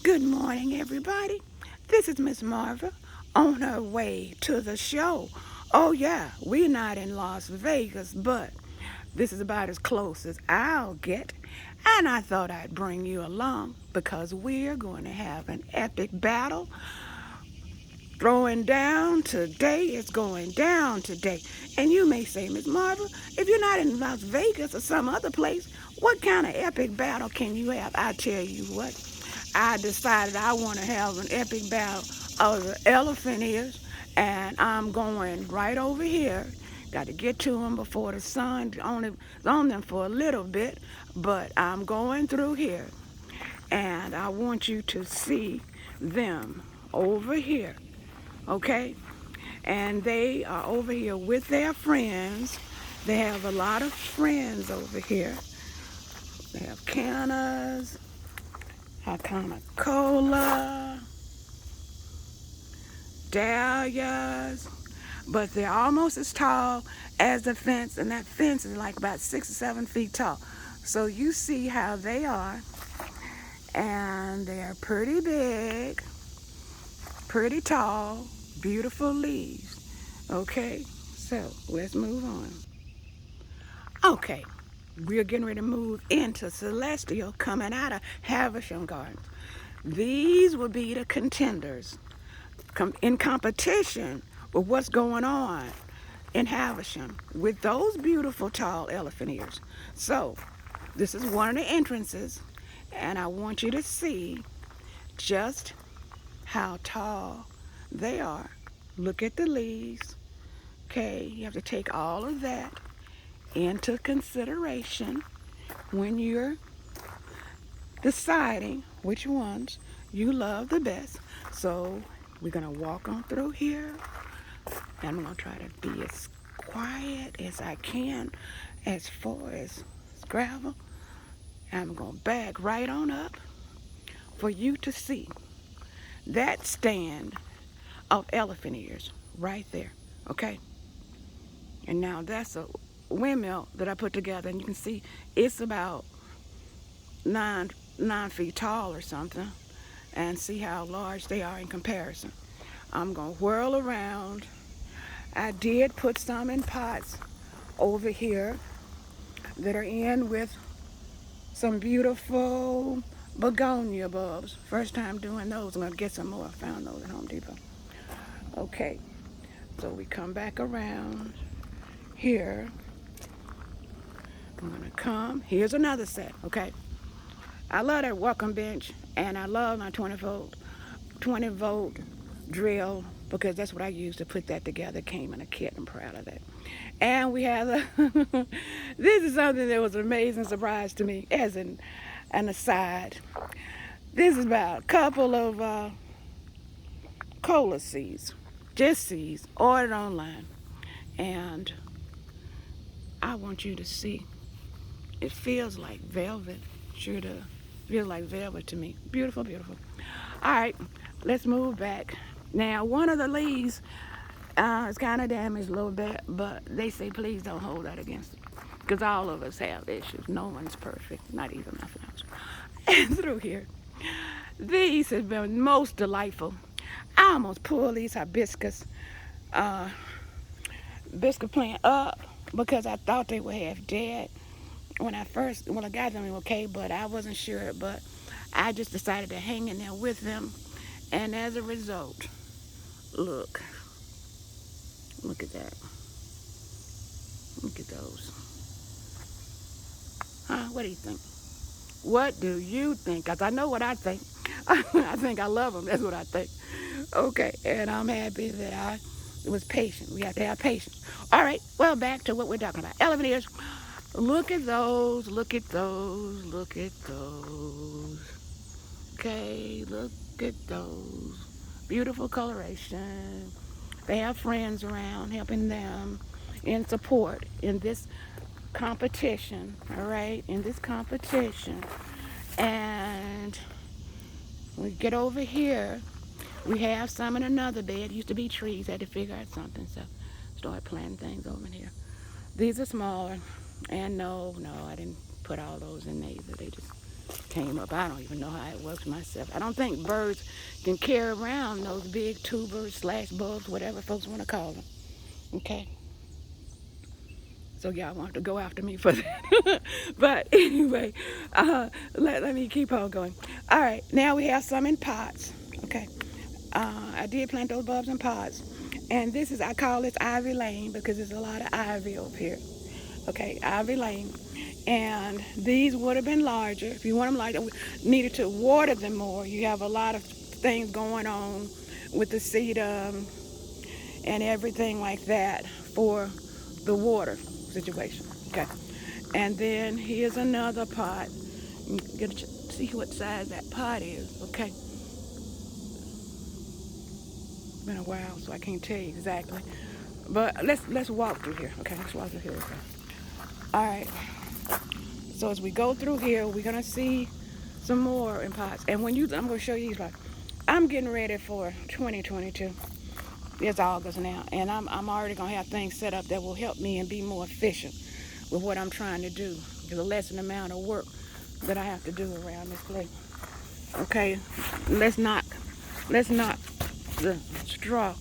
Good morning, everybody. This is Miss Marva on her way to the show. Oh, yeah, we're not in Las Vegas, but this is about as close as I'll get. And I thought I'd bring you along because we're going to have an epic battle throwing down today. It's going down today. And you may say, Miss Marva, if you're not in Las Vegas or some other place, what kind of epic battle can you have? I tell you what, I decided I want to have an epic battle of the elephant ears, and I'm going right over here. Got to get to them before the sun only on them for a little bit, but I'm going through here, and I want you to see them over here, okay? And they are over here with their friends. They have a lot of friends over here. They have cannas, Coca-Cola, dahlias, but they're almost as tall as the fence, and that fence is like about 6 or 7 feet tall. So you see how they are, and they're pretty big, pretty tall, beautiful leaves. Okay, so let's move on. Okay, we're getting ready to move into Celestial coming out of Havisham Gardens. These will be the contenders in competition with what's going on in Havisham with those beautiful tall elephant ears. So this is one of the entrances, and I want you to see just how tall they are. Look at the leaves. Okay, you have to take all of that into consideration when you're deciding which ones you love the best. So we're going to walk on through here, and I'm going to try to be as quiet as I can as far as gravel. I'm going to back right on up for you to see that stand of elephant ears right there, okay? And now that's a windmill that I put together, and you can see it's about 9 feet tall or something, and see how large they are in comparison. I'm going to whirl around. I did put some in pots over here that are in with some beautiful begonia bulbs. First time doing those. I'm going to get some more. I found those at Home Depot. Okay, so we come back around here. I'm going to come. Here's another set, okay? I love that welcome bench, and I love my 20 volt drill, because that's what I used to put that together. It came in a kit. I'm proud of that. And we have this is something that was an amazing surprise to me as an aside. This is about a couple of cola seeds, just seeds, ordered online. And I want you to see. It feels like velvet. Sure does. Feels like velvet to me. Beautiful, beautiful. All right, let's move back. Now, one of the leaves is kind of damaged a little bit, but they say please don't hold that against it, because all of us have issues. No one's perfect, not even my flowers. And through here, these have been most delightful. I almost pulled these hibiscus plant up because I thought they were half dead when I got them. Okay, but I wasn't sure. But I just decided to hang in there with them, and as a result, look at that. Look at those. Huh? What do you think? What do you think? Because I know what I think. I think I love them. That's what I think. Okay, and I'm happy that I was patient. We have to have patience. All right, well, back to what we're talking about. Elephant ears. Look at those. Look at those. Look at those. Okay, look at those. Beautiful coloration. They have friends around helping them in support in this competition, all right, in this competition. And we get over here, we have some in another bed. Used to be trees. Had to figure out something, so start planting things over here. These are smaller, and no, I didn't put all those in there either. They just came up. I don't even know how it works myself. I don't think birds can carry around those big tubers slash bulbs, whatever folks want to call them. Okay. So y'all want to go after me for that. But anyway, let me keep on going. All right, now we have some in pots. Okay. I did plant those bulbs in pots. And this is, I call this Ivy Lane because there's a lot of ivy over here. Okay, Ivy Lane. And these would have been larger. If you want them larger, needed to water them more. You have a lot of things going on with the sedum and everything like that for the water situation. Okay. And then here's another pot. You get to see what size that pot is. Okay. It's been a while, so I can't tell you exactly. But let's walk through here. Okay, let's walk through here. Okay. All right. So as we go through here, we're gonna see some more in pots. And when I'm gonna show you these pots. I'm getting ready for 2022. It's August now, and I'm already gonna have things set up that will help me and be more efficient with what I'm trying to do. There's a lesser amount of work that I have to do around this place. Okay, let's knock the straw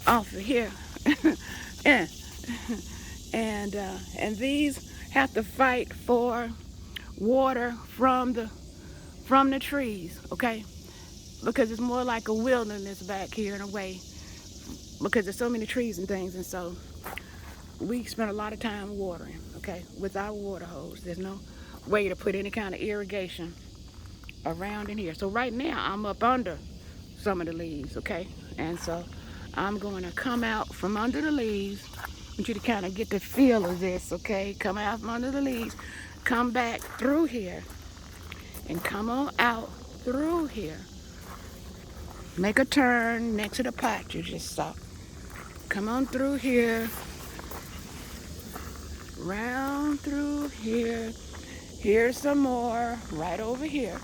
off of here. and and these have to fight for water from the trees, okay? Because it's more like a wilderness back here in a way, because there's so many trees and things, and so we spend a lot of time watering, okay, with our water hose. There's no way to put any kind of irrigation around in here. So right now I'm up under some of the leaves, okay? And so I'm going to come out from under the leaves. I want you to kind of get the feel of this, okay? Come out from under the leaves, come back through here, and come on out through here. Make a turn next to the pot you just saw. Come on through here, round through here. Here's some more right over here.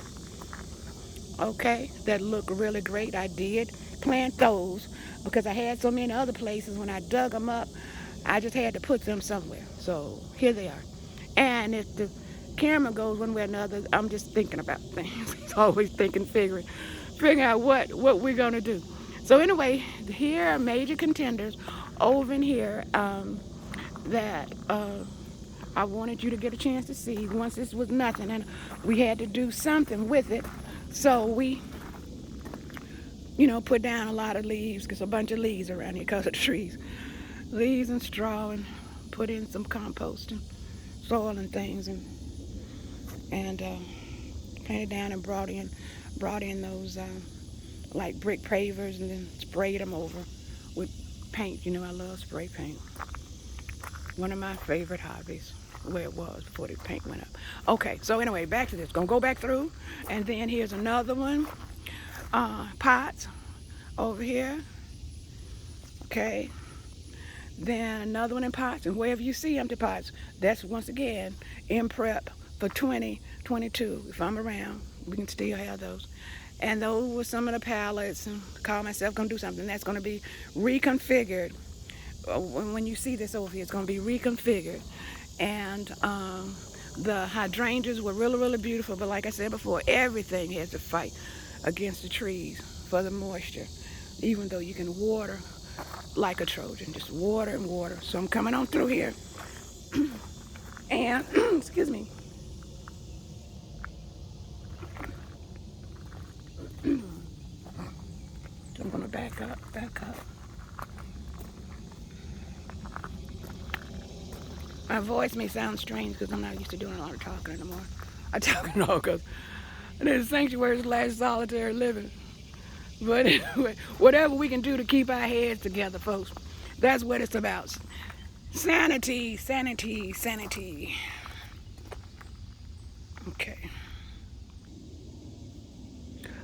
Okay, that look really great. I did plant those because I had so many other places. When I dug them up, I just had to put them somewhere. So here they are. And if the camera goes one way or another, I'm just thinking about things. It's always thinking, figuring out what we're gonna do. So anyway, here are major contenders over in here that I wanted you to get a chance to see. Once this was nothing, and we had to do something with it. So we, put down a lot of leaves, because a bunch of leaves around here because of the trees. Leaves and straw, and put in some compost and soil and things, and planted down and brought in those like brick pavers, and then sprayed them over with paint. I love spray paint. One of my favorite hobbies. Where it was before the paint went up. Okay, so anyway, back to this. Gonna go back through, and then here's another one. Pots over here. Okay. Then another one in pots, and wherever you see empty pots, that's once again in prep for 2022. If I'm around, we can still have those. And those were some of the pallets, and call myself gonna do something that's gonna be reconfigured. When you see this over here, it's gonna be reconfigured. And the hydrangeas were really, really beautiful, but like I said before, everything has to fight against the trees for the moisture, even though you can water like a Trojan, just water and water. So I'm coming on through here, and excuse me. So I'm gonna back up. My voice may sound strange because I'm not used to doing a lot of talking anymore. I talk because this sanctuary is solitary living. But anyway, whatever we can do to keep our heads together, folks, that's what it's about. Sanity, sanity, sanity. Okay.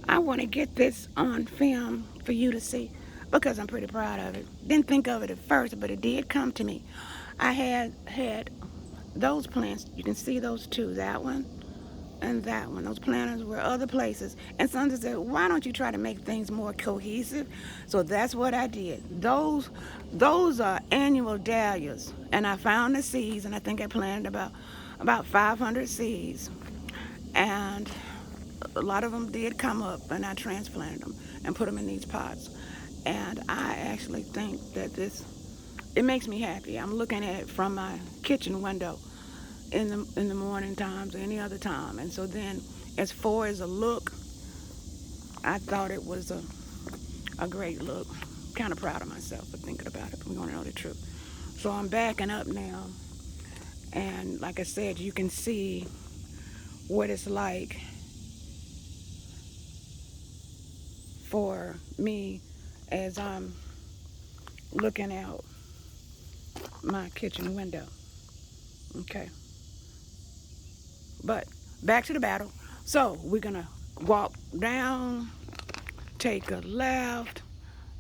I want to get this on film for you to see because I'm pretty proud of it. Didn't think of it at first, but it did come to me. I had those plants. You can see those two, that one and that one. Those planters were other places. And someone said, why don't you try to make things more cohesive? So that's what I did. Those are annual dahlias. And I found the seeds, and I think I planted about 500 seeds. And a lot of them did come up, and I transplanted them and put them in these pots. And I actually think that it makes me happy. I'm looking at it from my kitchen window in the morning times or any other time. And so then, as far as a look, I thought it was a great look. Kind of proud of myself for thinking about it. We're going to know the truth. So I'm backing up now. And like I said, you can see what it's like for me as I'm looking out my kitchen window. Okay. But back to the battle. So we're going to walk down, take a left.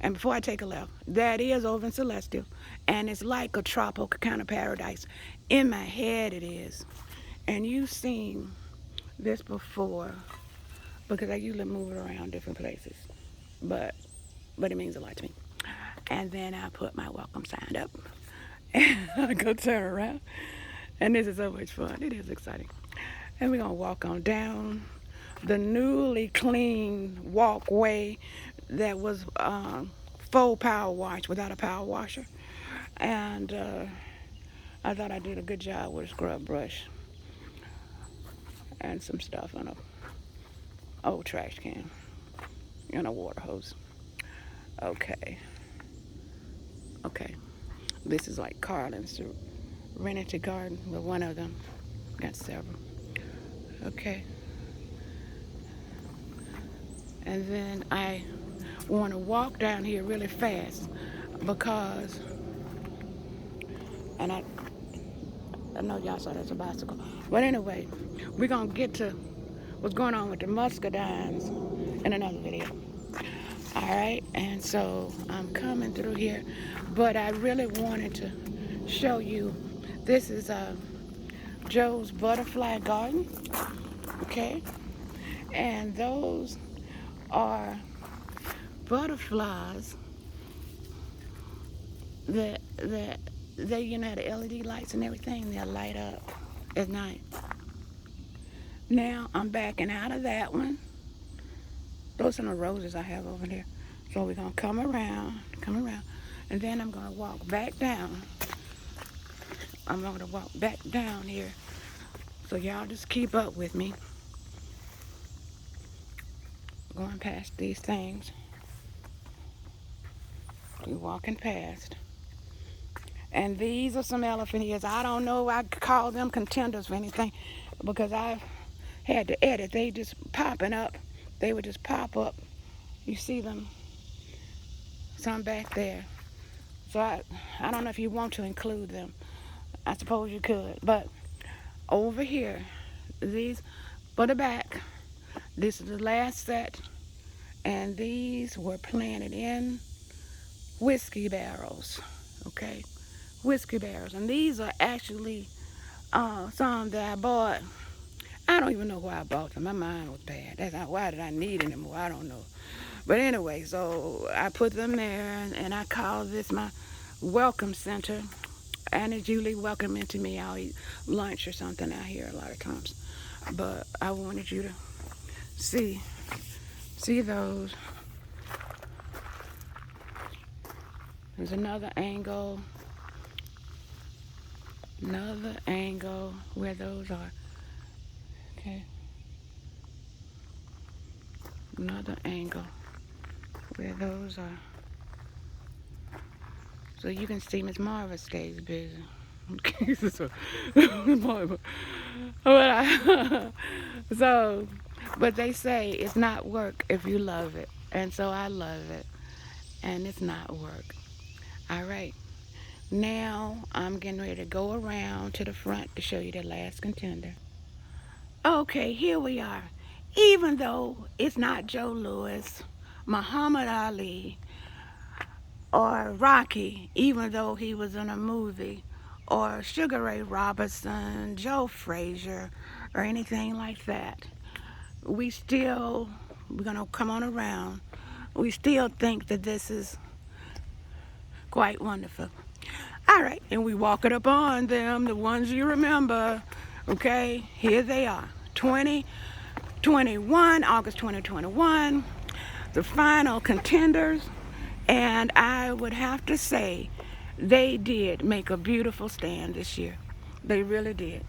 And before I take a left, that is over in Celestial. And it's like a tropical kind of paradise. In my head it is. And you've seen this before because I usually move it around different places. But it means a lot to me. And then I put my welcome sign up. And I go turn around. And this is so much fun. It is exciting. And we're going to walk on down the newly clean walkway that was faux power wash without a power washer. And I thought I did a good job with a scrub brush and some stuff on a old trash can and a water hose. Okay. This is like Carlin's Serenity Garden, but one of them. Got several. Okay. And then I want to walk down here really fast because, and I know y'all saw that's a bicycle. But anyway, we're going to get to what's going on with the muscadines in another video. All right, and so I'm coming through here, but I really wanted to show you, this is Joe's Butterfly Garden, okay? And those are butterflies that they, you know, the LED lights and everything, they'll light up at night. Now I'm backing out of that one. Those are the roses I have over there. So we're gonna come around, and then I'm gonna walk back down. I'm gonna walk back down here. So y'all just keep up with me. Going past these things. We're walking past. And these are some elephant ears. I don't know I call them contenders for anything because I've had to edit. They just popping up. They would just pop up. You see them. Some back there. So I don't know if you want to include them. I suppose you could. But over here, these for the back, this is the last set. And these were planted in whiskey barrels. Okay? Whiskey barrels. And these are actually some that I bought. I don't even know why I bought them. My mind was bad. That's not, why did I need anymore? I don't know. But anyway, so I put them there, and I call this my welcome center. And it's usually welcoming to me. I'll eat lunch or something out here a lot of times. But I wanted you to see those. There's another angle where those are. Okay. Another angle where those are. So you can see Miss Marva stays busy. Okay, so, but they say it's not work if you love it. And so I love it. And it's not work. All right. Now I'm getting ready to go around to the front to show you the last contender. Okay, here we are. Even though it's not Joe Louis, Muhammad Ali, or Rocky, even though he was in a movie, or Sugar Ray Robinson, Joe Frazier, or anything like that, we're gonna come on around, we still think that this is quite wonderful. All right, and we walk it up on them, the ones you remember. Okay, here they are, August 2021, the final contenders, and I would have to say they did make a beautiful stand this year. They really did.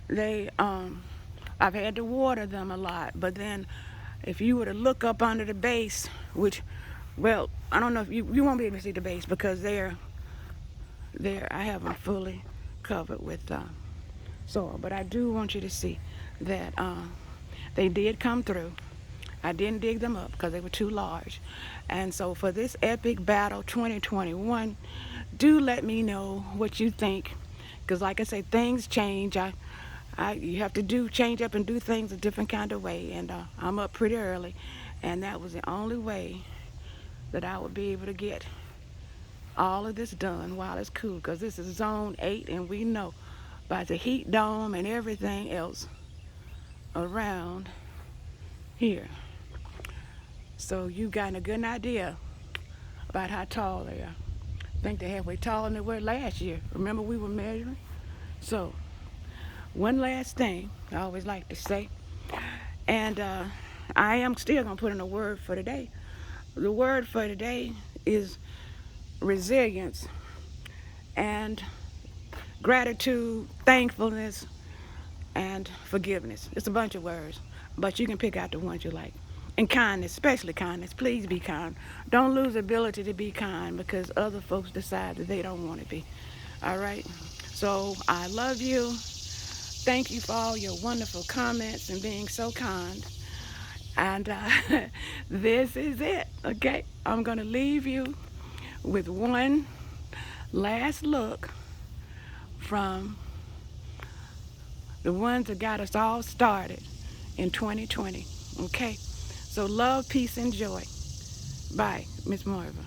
They, I've had to water them a lot, but then if you were to look up under the base, which, well, I don't know if you won't be able to see the base because I have them fully covered with soil, but I do want you to see that they did come through. I didn't dig them up because they were too large. And so for this epic battle 2021, do let me know what you think, because like I say, things change. You have to change up and do things a different kind of way, and I'm up pretty early, and that was the only way that I would be able to get all of this done while it's cool, because this is zone 8, and we know about the heat dome and everything else around here. So you've gotten a good idea about how tall they are. I think they're halfway taller than they were last year. Remember, we were measuring? So one last thing I always like to say, and I am still going to put in a word for today. The word for today is resilience and gratitude, thankfulness, and forgiveness. It's a bunch of words, but you can pick out the ones you like. And kindness, especially kindness. Please be kind. Don't lose the ability to be kind because other folks decide that they don't want to be. All right? So I love you. Thank you for all your wonderful comments and being so kind. And this is it, okay? I'm going to leave you with one last look from the ones that got us all started in 2020, okay? So love, peace, and joy. Bye, Miss Marva.